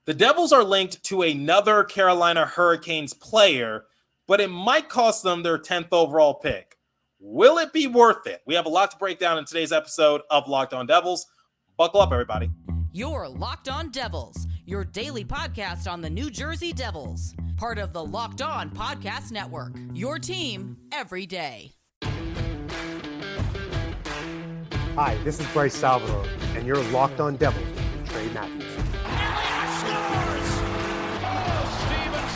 The Devils are linked to another Carolina Hurricanes player, but it might cost them their 10th overall pick. Will it be worth it? We have a lot to break down in today's episode of Locked On Devils. Buckle up, everybody. You're Locked On Devils, your daily podcast on the New Jersey Devils. Part of the Locked On Podcast Network, your team every day. Hi, this is Bryce Salvador, and you're Locked On Devils with Trey Matthews.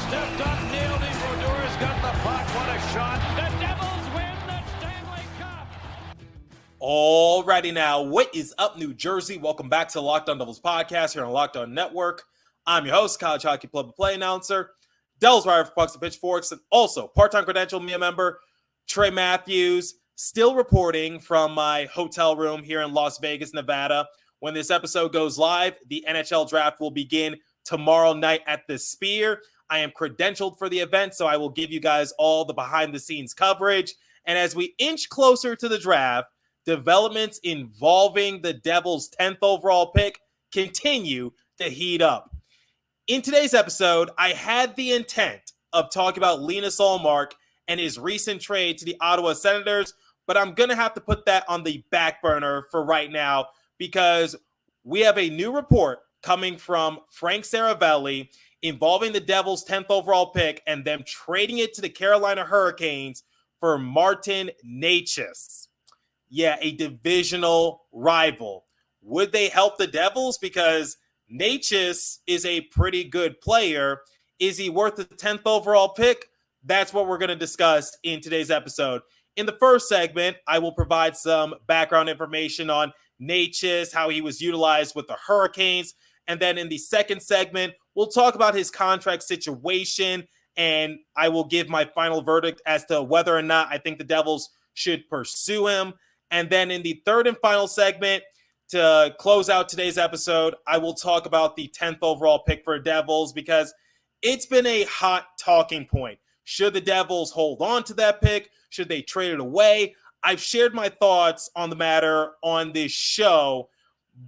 Stepped up, nailed it. Brodor's got the puck. What a shot. The Devils win the Stanley Cup. Alrighty now, what is up, New Jersey? Welcome back to the Locked On Devils podcast here on Locked On Network. I'm your host, college hockey play-by-play announcer, Devils writer for Pucks and Pitchforks, and also part-time credentialed media member, Trey Matthews, still reporting from my hotel room here in Las Vegas, Nevada. When this episode goes live, the NHL draft will begin tomorrow night at the Sphere. I am credentialed for the event, so I will give you guys all the behind-the-scenes coverage. And as we inch closer to the draft, developments involving the Devils' 10th overall pick continue to heat up. In today's episode, I had the intent of talking about Linus Ullmark and his recent trade to the Ottawa Senators, but I'm going to have to put that on the back burner for right now because we have a new report coming from Frank Seravalli involving the Devils' 10th overall pick and them trading it to the Carolina Hurricanes for Martin Necas. Yeah, a divisional rival. Would they help the Devils? Because Necas is a pretty good player. Is he worth the 10th overall pick? That's what we're going to discuss in today's episode. In the first segment, I will provide some background information on Necas, how he was utilized with the Hurricanes. And then in the second segment, we'll talk about his contract situation, and I will give my final verdict as to whether or not I think the Devils should pursue him. And then in the third and final segment, to close out today's episode, I will talk about the 10th overall pick for Devils because it's been a hot talking point. Should the Devils hold on to that pick? Should they trade it away? I've shared my thoughts on the matter on this show,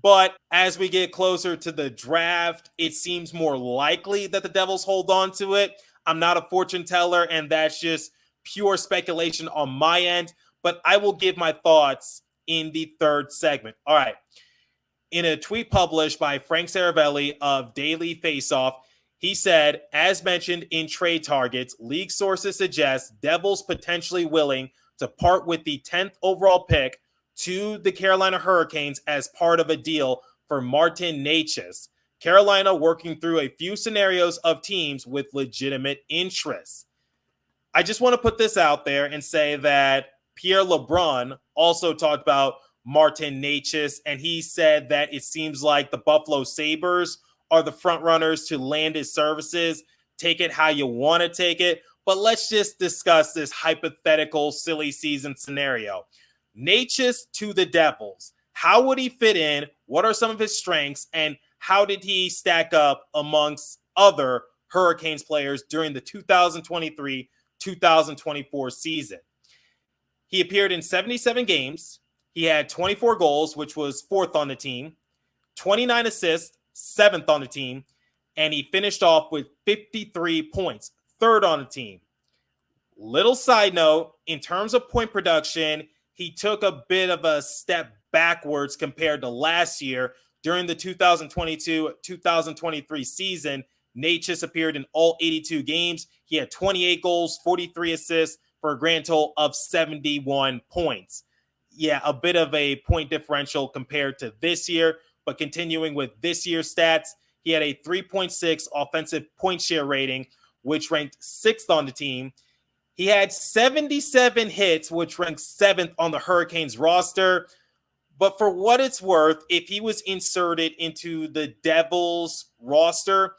but as we get closer to the draft, it seems more likely that the Devils hold on to it. I'm not a fortune teller, and that's just pure speculation on my end, but I will give my thoughts in the third segment. All right. In a tweet published by Frank Seravalli of Daily Faceoff, he said, as mentioned in trade targets, league sources suggest Devils potentially willing to part with the 10th overall pick to the Carolina Hurricanes as part of a deal for Martin Necas. Carolina working through a few scenarios of teams with legitimate interests. I just want to put this out there and say that Pierre LeBrun also talked about Martin Necas, and he said that it seems like the Buffalo Sabres are the front runners to land his services. Take it how you want to take it, but let's just discuss this hypothetical silly season scenario. Necas to the Devils. How would he fit in? What are some of his strengths? And how did he stack up amongst other Hurricanes players during the 2023-2024 season? He appeared in 77 games. He had 24 goals, which was fourth on the team, 29 assists, seventh on the team, and he finished off with 53 points, third on the team. Little side note, in terms of point production, he took a bit of a step backwards compared to last year. During the 2022-2023 season, Necas appeared in all 82 games. He had 28 goals, 43 assists for a grand total of 71 points. Yeah, a bit of a point differential compared to this year, but continuing with this year's stats, he had a 3.6 offensive point share rating, which ranked 6th on the team. He had 77 hits, which ranked 7th on the Hurricanes roster. But for what it's worth, if he was inserted into the Devils roster,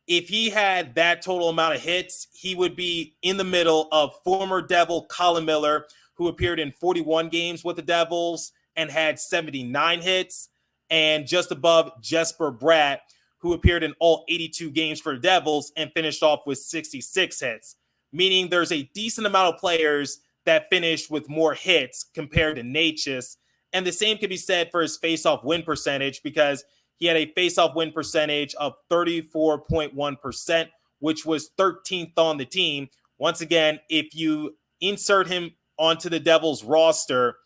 if he had that total amount of hits, he would be in the middle of former Devil Colin Miller, who appeared in 41 games with the Devils and had 79 hits, and just above Jesper Bratt, who appeared in all 82 games for the Devils and finished off with 66 hits. Meaning there's a decent amount of players that finished with more hits compared to Necas. And the same can be said for his faceoff win percentage because he had a faceoff win percentage of 34.1%, which was 13th on the team. Once again, if you insert him onto the Devils roster,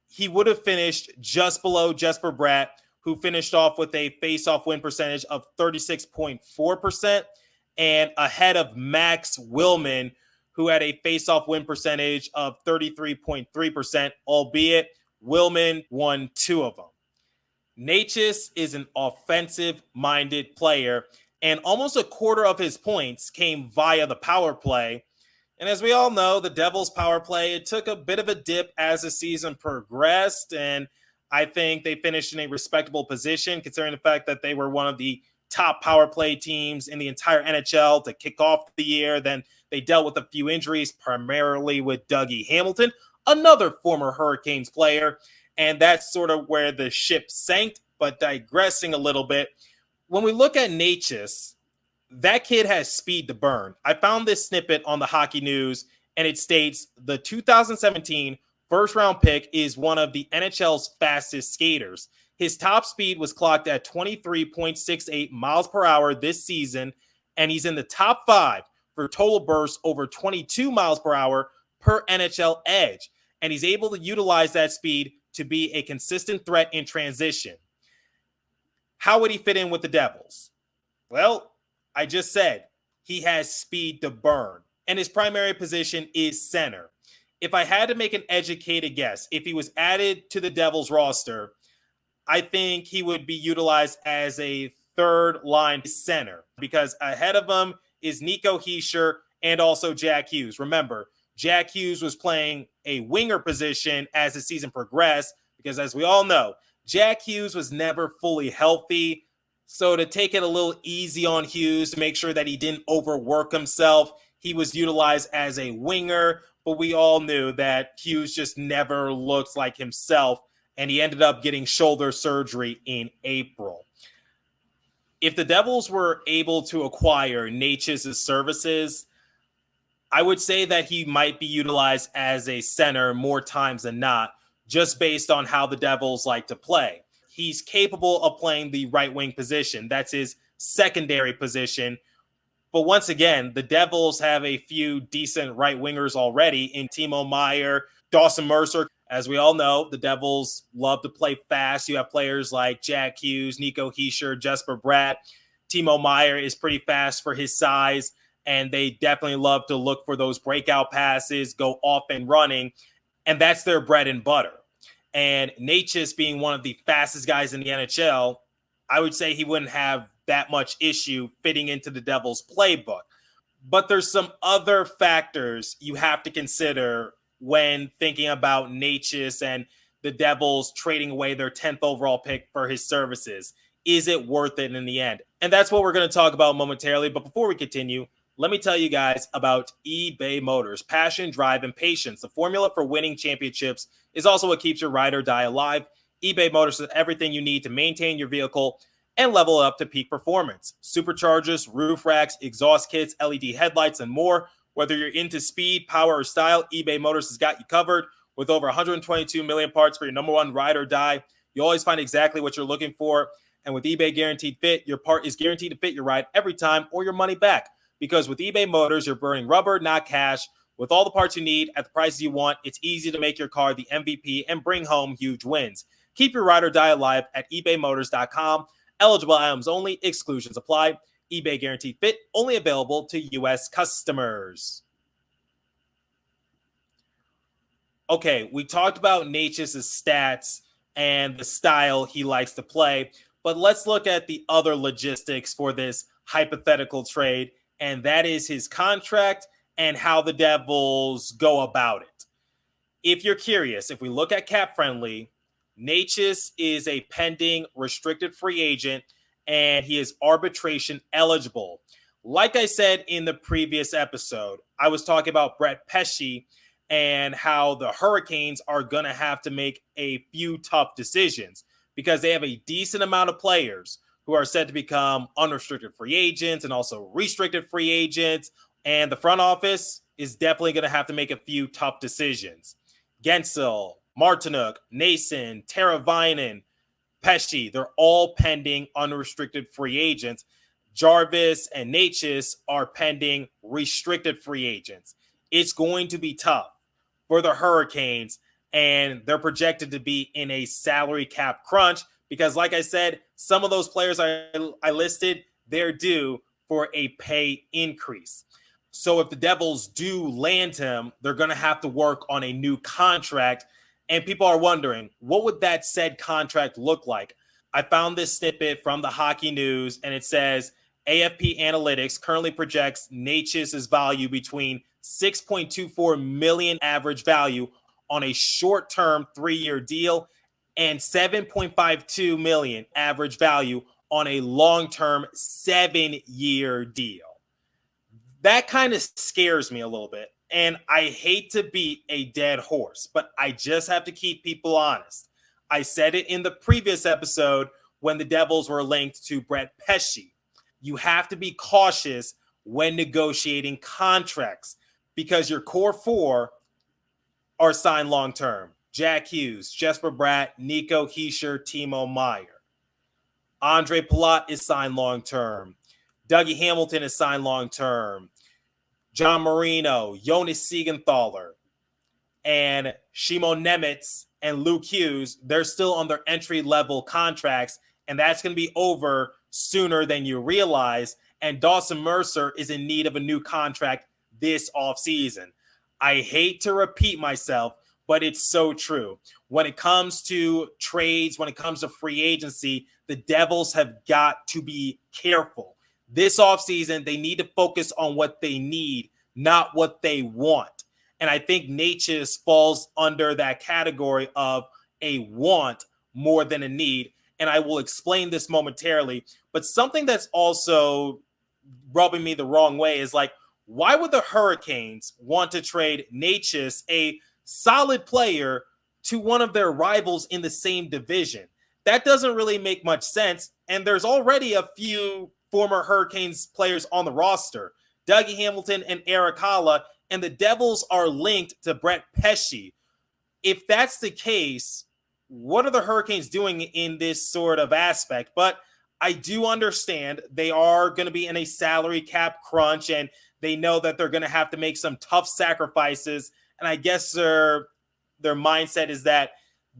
he would have finished just below Jesper Bratt, who finished off with a faceoff win percentage of 36.4%, and ahead of Max Willman, who had a faceoff win percentage of 33.3%, albeit Willman won 2 of them. Necas is an offensive-minded player, and almost a quarter of his points came via the power play. And as we all know, the Devils' power play, it took a bit of a dip as the season progressed, and I think they finished in a respectable position, considering the fact that they were one of the top power play teams in the entire NHL to kick off the year. Then they dealt with a few injuries, primarily with Dougie Hamilton, another former Hurricanes player, and that's sort of where the ship sank. But digressing a little bit, when we look at Necas, that kid has speed to burn. I found this snippet on the Hockey News, and it states the 2017 first-round pick is one of the NHL's fastest skaters. His top speed was clocked at 23.68 miles per hour this season, and he's in the top 5 for total bursts over 22 miles per hour per NHL Edge. And he's able to utilize that speed to be a consistent threat in transition. How would he fit in with the Devils? Well, I just said he has speed to burn, and his primary position is center. If I had to make an educated guess, if he was added to the Devils roster, I think he would be utilized as a third-line center, because ahead of him is Nico Hischier and also Jack Hughes. Remember, Jack Hughes was playing a winger position as the season progressed, because as we all know, Jack Hughes was never fully healthy. So to take it a little easy on Hughes, to make sure that he didn't overwork himself, he was utilized as a winger. But we all knew that Hughes just never looked like himself, and he ended up getting shoulder surgery in April. If the Devils were able to acquire Necas' services, I would say that he might be utilized as a center more times than not, just based on how the Devils like to play. He's capable of playing the right wing position. That's his secondary position. But once again, the Devils have a few decent right wingers already in Timo Meier, Dawson Mercer. As we all know, the Devils love to play fast. You have players like Jack Hughes, Nico Hischier, Jesper Bratt. Timo Meier is pretty fast for his size, and they definitely love to look for those breakout passes, go off and running, and that's their bread and butter. And Necas being one of the fastest guys in the NHL, I would say he wouldn't have that much issue fitting into the Devils playbook. But there's some other factors you have to consider when thinking about Necas and the Devils trading away their 10th overall pick for his services. Is it worth it in the end? And that's what we're going to talk about momentarily. But before we continue, let me tell you guys about eBay Motors. Passion, drive, and patience. The formula for winning championships is also what keeps your ride or die alive. eBay Motors has everything you need to maintain your vehicle and level it up to peak performance. Superchargers, roof racks, exhaust kits, LED headlights, and more. Whether you're into speed, power, or style, eBay Motors has got you covered. With over 122 million parts for your number one ride or die, you always find exactly what you're looking for. And with eBay Guaranteed Fit, your part is guaranteed to fit your ride every time or your money back. Because with eBay Motors, you're burning rubber, not cash. With all the parts you need at the prices you want, it's easy to make your car the MVP and bring home huge wins. Keep your ride or die alive at ebaymotors.com. Eligible items only. Exclusions apply. eBay Guaranteed Fit only available to U.S. customers. Okay, we talked about Necas' stats and the style he likes to play, but let's look at the other logistics for this hypothetical trade, and that is his contract and how the Devils go about it. If you're curious, if we look at Cap Friendly, Necas is a pending restricted free agent, and he is arbitration eligible. Like I said in the previous episode, I was talking about Brett Pesce and how the Hurricanes are going to have to make a few tough decisions because they have a decent amount of players who are set to become unrestricted free agents and also restricted free agents. And the front office is definitely going to have to make a few tough decisions. Gensel, Martinuk, Nason, Teravainen, Pesci, they're all pending unrestricted free agents. Jarvis and Necas are pending restricted free agents. It's going to be tough for the Hurricanes, and they're projected to be in a salary cap crunch because, like I said, some of those players I listed, they're due for a pay increase. So if the Devils do land him, they're going to have to work on a new contract. And people are wondering, what would that said contract look like? I found this snippet from the Hockey News, and it says AFP Analytics currently projects Necas' value between $6.24 million average value on a short-term 3-year deal and $7.52 million average value on a long-term 7-year deal. That kind of scares me a little bit. And I hate to beat a dead horse, but I just have to keep people honest. I said it in the previous episode when the Devils were linked to Brett Pesci. You have to be cautious when negotiating contracts because your core four are signed long-term. Jack Hughes, Jesper Bratt, Nico Hischier, Timo Meier. Andre Palat is signed long-term. Dougie Hamilton is signed long-term. John Marino, Jonas Siegenthaler, and Shimon Nemitz and Luke Hughes, they're still on their entry-level contracts, and that's going to be over sooner than you realize. And Dawson Mercer is in need of a new contract this offseason. I hate to repeat myself, but it's so true. When it comes to trades, when it comes to free agency, the Devils have got to be careful. This offseason, they need to focus on what they need, not what they want. And I think Necas falls under that category of a want more than a need. And I will explain this momentarily. But something that's also rubbing me the wrong way is like, why would the Hurricanes want to trade Necas, a solid player, to one of their rivals in the same division? That doesn't really make much sense. And there's already a few former Hurricanes players on the roster, Dougie Hamilton and Eric Haula, and the Devils are linked to Brett Pesci. If that's the case, what are the Hurricanes doing in this sort of aspect? But I do understand they are going to be in a salary cap crunch, and they know that they're going to have to make some tough sacrifices. And I guess their mindset is that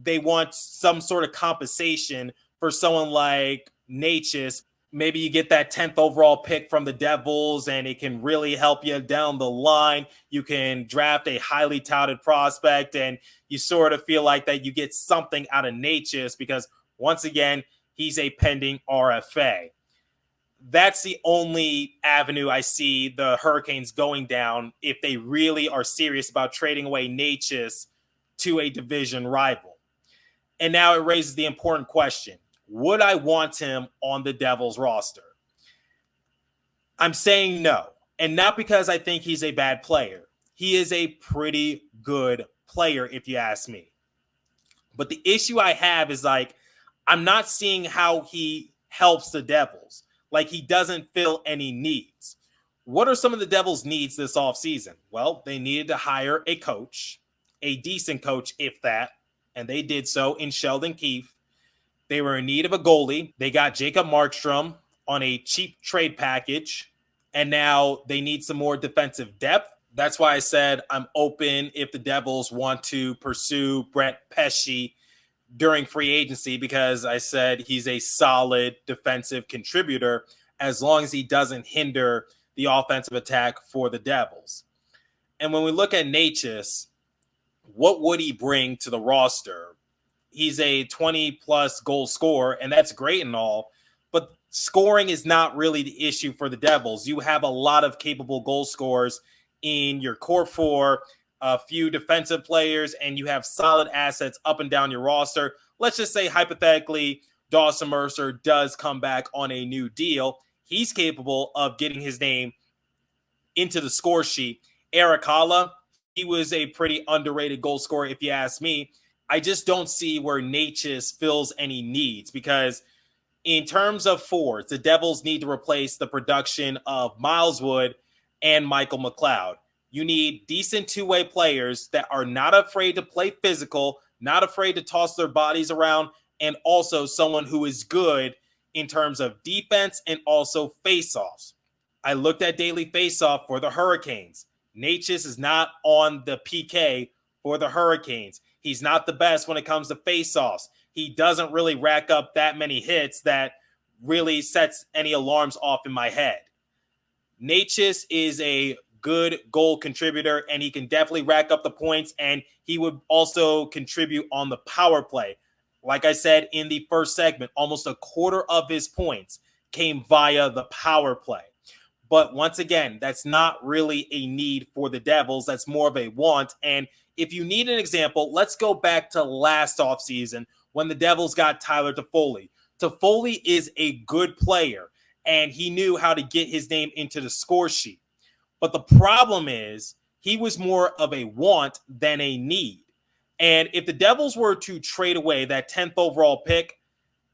they want some sort of compensation for someone like Necas. Maybe you get that 10th overall pick from the Devils, and it can really help you down the line. You can draft a highly touted prospect, and you sort of feel like that you get something out of Necas because, once again, he's a pending RFA. That's the only avenue I see the Hurricanes going down if they really are serious about trading away Necas to a division rival. And now it raises the important question. Would I want him on the Devils roster? I'm saying no. And not because I think he's a bad player. He is a pretty good player, if you ask me. But the issue I have is like, I'm not seeing how he helps the Devils. Like, he doesn't fill any needs. What are some of the Devils' needs this offseason? Well, they needed to hire a coach, a decent coach, if that, and they did so in Sheldon Keefe. They were in need of a goalie. They got Jacob Markstrom on a cheap trade package, and now they need some more defensive depth. That's why I said I'm open if the Devils want to pursue Brett Pesci during free agency, because I said he's a solid defensive contributor as long as he doesn't hinder the offensive attack for the Devils. And when we look at Necas, what would he bring to the roster? He's a 20-plus goal scorer, and that's great and all, but scoring is not really the issue for the Devils. You have a lot of capable goal scorers in your core four, a few defensive players, and you have solid assets up and down your roster. Let's just say, hypothetically, Dawson Mercer does come back on a new deal. He's capable of getting his name into the score sheet. Eric Haula, he was a pretty underrated goal scorer, if you ask me. I just don't see where Necas fills any needs, because in terms of forwards, the Devils need to replace the production of Miles Wood and Michael McLeod. You need decent two-way players that are not afraid to play physical, not afraid to toss their bodies around, and also someone who is good in terms of defense and also faceoffs. I looked at daily faceoff for the Hurricanes. Necas is not on the PK for the Hurricanes. He's not the best when it comes to faceoffs. He doesn't really rack up that many hits that really sets any alarms off in my head. Necas is a good goal contributor, and he can definitely rack up the points, and he would also contribute on the power play. Like I said in the first segment, almost a quarter of his points came via the power play. But once again, that's not really a need for the Devils. That's more of a want. And if you need an example, let's go back to last offseason when the Devils got Tyler Toffoli. Toffoli is a good player, and he knew how to get his name into the score sheet. But the problem is he was more of a want than a need. And if the Devils were to trade away that 10th overall pick,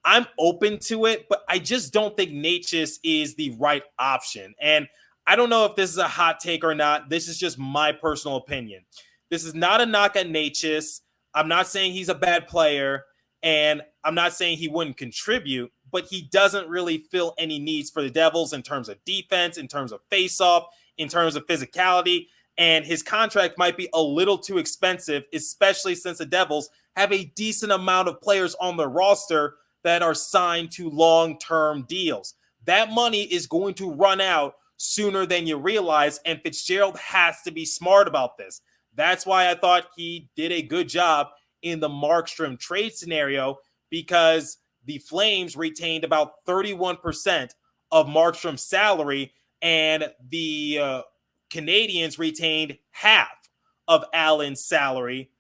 I'm open to it, but I just don't think Necas is the right option. And I don't know if this is a hot take or not. This is just my personal opinion. This is not a knock at Necas. I'm not saying he's a bad player, and I'm not saying he wouldn't contribute, but he doesn't really fill any needs for the Devils in terms of defense, in terms of faceoff, in terms of physicality, and his contract might be a little too expensive, especially since the Devils have a decent amount of players on their roster that are signed to long-term deals. That money is going to run out sooner than you realize, and Fitzgerald has to be smart about this. That's why I thought he did a good job in the Markstrom trade scenario, because the Flames retained about 31% of Markstrom's salary, and the Canadians retained half of Allen's salary,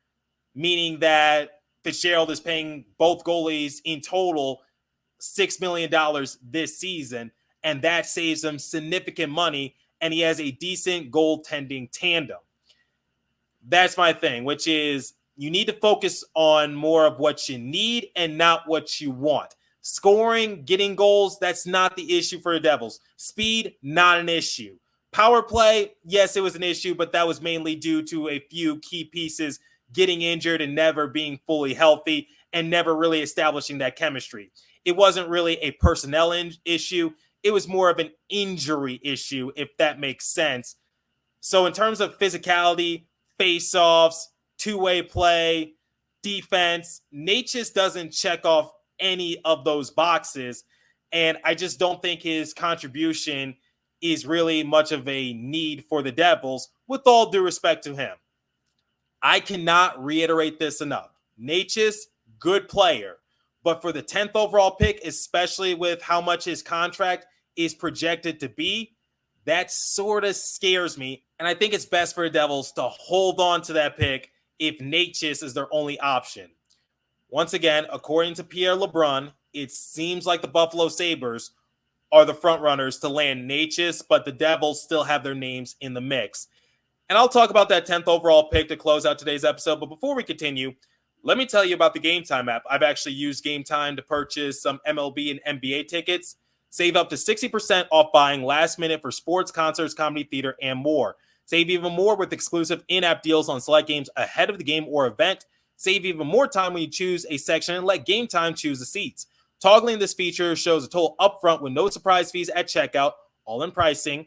meaning that Fitzgerald is paying both goalies in total $6 million this season, and that saves him significant money, and he has a decent goaltending tandem. That's my thing, which is you need to focus on more of what you need and not what you want. Scoring, getting goals, that's not the issue for the Devils. Speed, not an issue. Power play, yes, it was an issue, but that was mainly due to a few key pieces getting injured and never being fully healthy and never really establishing that chemistry. It wasn't really a personnel issue. It was more of an injury issue, if that makes sense. So in terms of physicality, face-offs, two-way play, defense, Necas doesn't check off any of those boxes, and I just don't think his contribution is really much of a need for the Devils, with all due respect to him. I cannot reiterate this enough. Necas, good player. But for the 10th overall pick, especially with how much his contract is projected to be, that sort of scares me. And I think it's best for the Devils to hold on to that pick if Necas is their only option. Once again, according to Pierre LeBrun, it seems like the Buffalo Sabres are the front runners to land Necas, but the Devils still have their names in the mix. And I'll talk about that 10th overall pick to close out today's episode. But before we continue, let me tell you about the GameTime app. I've actually used GameTime to purchase some MLB and NBA tickets. Save up to 60% off buying last minute for sports, concerts, comedy, theater, and more. Save even more with exclusive in-app deals on select games ahead of the game or event. Save even more time when you choose a section and let GameTime choose the seats. Toggling this feature shows a total upfront with no surprise fees at checkout, all in pricing,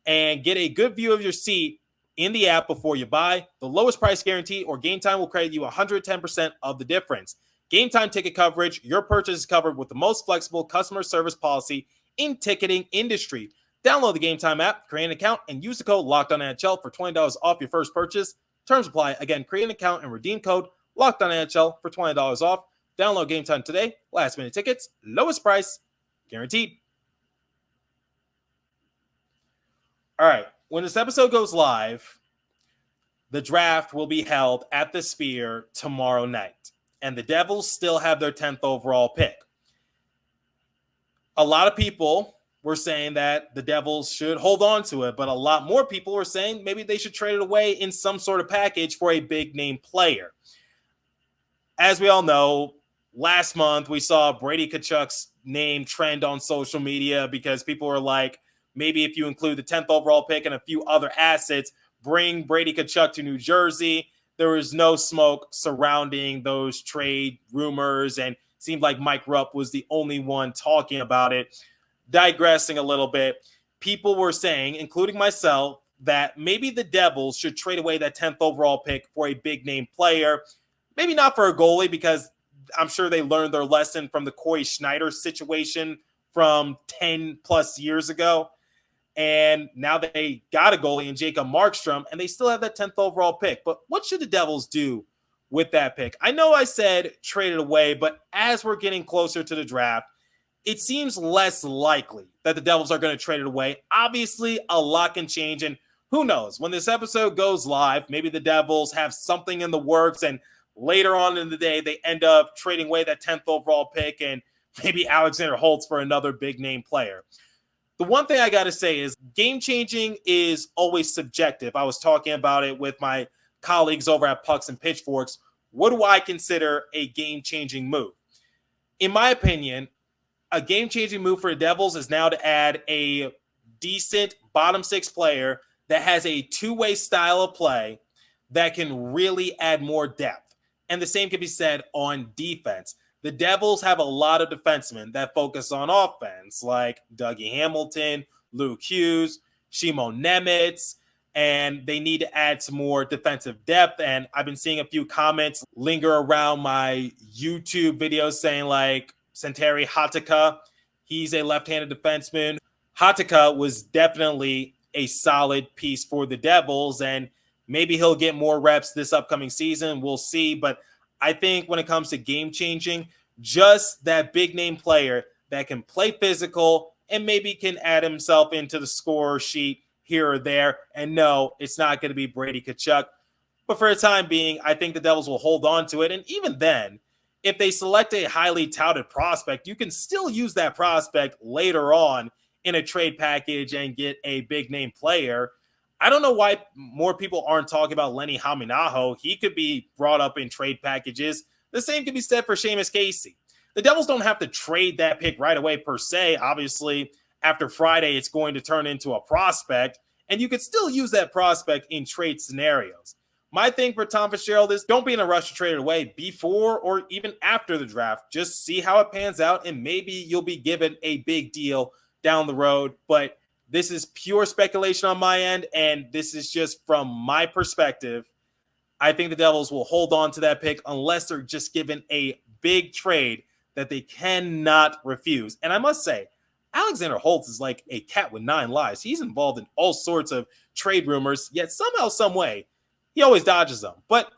and get a good view of your seat in the app before you buy. The lowest price guarantee, or GameTime will credit you 110% of the difference. GameTime ticket coverage, your purchase is covered with the most flexible customer service policy in ticketing industry. Download the GameTime app, create an account, and use the code LOCKEDONNHL for $20 off your first purchase. Terms apply. Again, create an account and redeem code LOCKEDONNHL for $20 off. Download GameTime today. Last minute tickets, lowest price, guaranteed. All right. When this episode goes live, the draft will be held at the Sphere tomorrow night, and the Devils still have their 10th overall pick. A lot of people were saying that the Devils should hold on to it, but a lot more people were saying maybe they should trade it away in some sort of package for a big name player. As we all know, last month we saw Brady Tkachuk's name trend on social media because people were like, maybe if you include the 10th overall pick and a few other assets, bring Brady Tkachuk to New Jersey. There was no smoke surrounding those trade rumors, and seemed like Mike Rupp was the only one talking about it. Digressing a little bit, people were saying, including myself, that maybe the Devils should trade away that 10th overall pick for a big name player. Maybe not for a goalie, because I'm sure they learned their lesson from the Corey Schneider situation from 10 plus years ago. And now they got a goalie in Jacob Markstrom, and they still have that 10th overall pick. But what should the Devils do with that pick? I know I said trade it away, but as we're getting closer to the draft, it seems less likely that the Devils are going to trade it away. Obviously, a lot can change, and who knows? When this episode goes live, maybe the Devils have something in the works, and later on in the day, they end up trading away that 10th overall pick and maybe Alexander Holtz for another big-name player. The one thing I got to say is game-changing is always subjective. I was talking about it with my colleagues over at Pucks and Pitchforks. What do I consider a game-changing move? In my opinion, a game-changing move for the Devils is now to add a decent bottom six player that has a two-way style of play that can really add more depth. And the same can be said on defense. The Devils have a lot of defensemen that focus on offense, like Dougie Hamilton, Luke Hughes, Shimon Nemitz, and they need to add some more defensive depth. And I've been seeing a few comments linger around my YouTube videos saying like Santeri Hatakka, he's a left-handed defenseman. Hatakka was definitely a solid piece for the Devils, and maybe he'll get more reps this upcoming season. We'll see. But I think when it comes to game changing, just that big name player that can play physical and maybe can add himself into the scorer sheet here or there. And no, it's not going to be Brady Tkachuk. But for the time being, I think the Devils will hold on to it. And even then, if they select a highly touted prospect, you can still use that prospect later on in a trade package and get a big name player. I don't know why more people aren't talking about Lenny Haminaho. He could be brought up in trade packages. The same could be said for Seamus Casey. The Devils don't have to trade that pick right away per se. Obviously, after Friday, it's going to turn into a prospect, and you could still use that prospect in trade scenarios. My thing for Tom Fitzgerald is don't be in a rush to trade it away before or even after the draft. Just see how it pans out, and maybe you'll be given a big deal down the road. But this is pure speculation on my end, and this is just from my perspective. I think the Devils will hold on to that pick unless they're just given a big trade that they cannot refuse. And I must say, Alexander Holtz is like a cat with 9 lives. He's involved in all sorts of trade rumors, yet somehow, some way, he always dodges them. But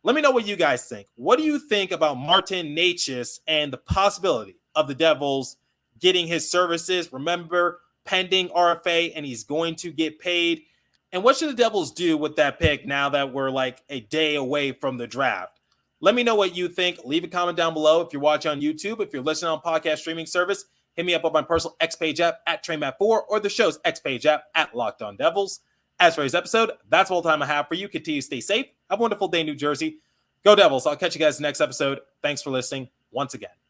let me know what you guys think. What do you think about Martin Necas and the possibility of the Devils getting his services? Remember, pending RFA, and he's going to get paid. And what should the Devils do with that pick now that we're like a day away from the draft? Let me know what you think. Leave a comment down below if you're watching on YouTube. If you're listening on podcast streaming service, hit me up on my personal X Page app at TrainMat4 or the show's X Page app at Locked On Devils. As for today's episode, that's all the time I have for you. Continue to stay safe. Have a wonderful day in New Jersey. Go Devils. I'll catch you guys next episode. Thanks for listening once again.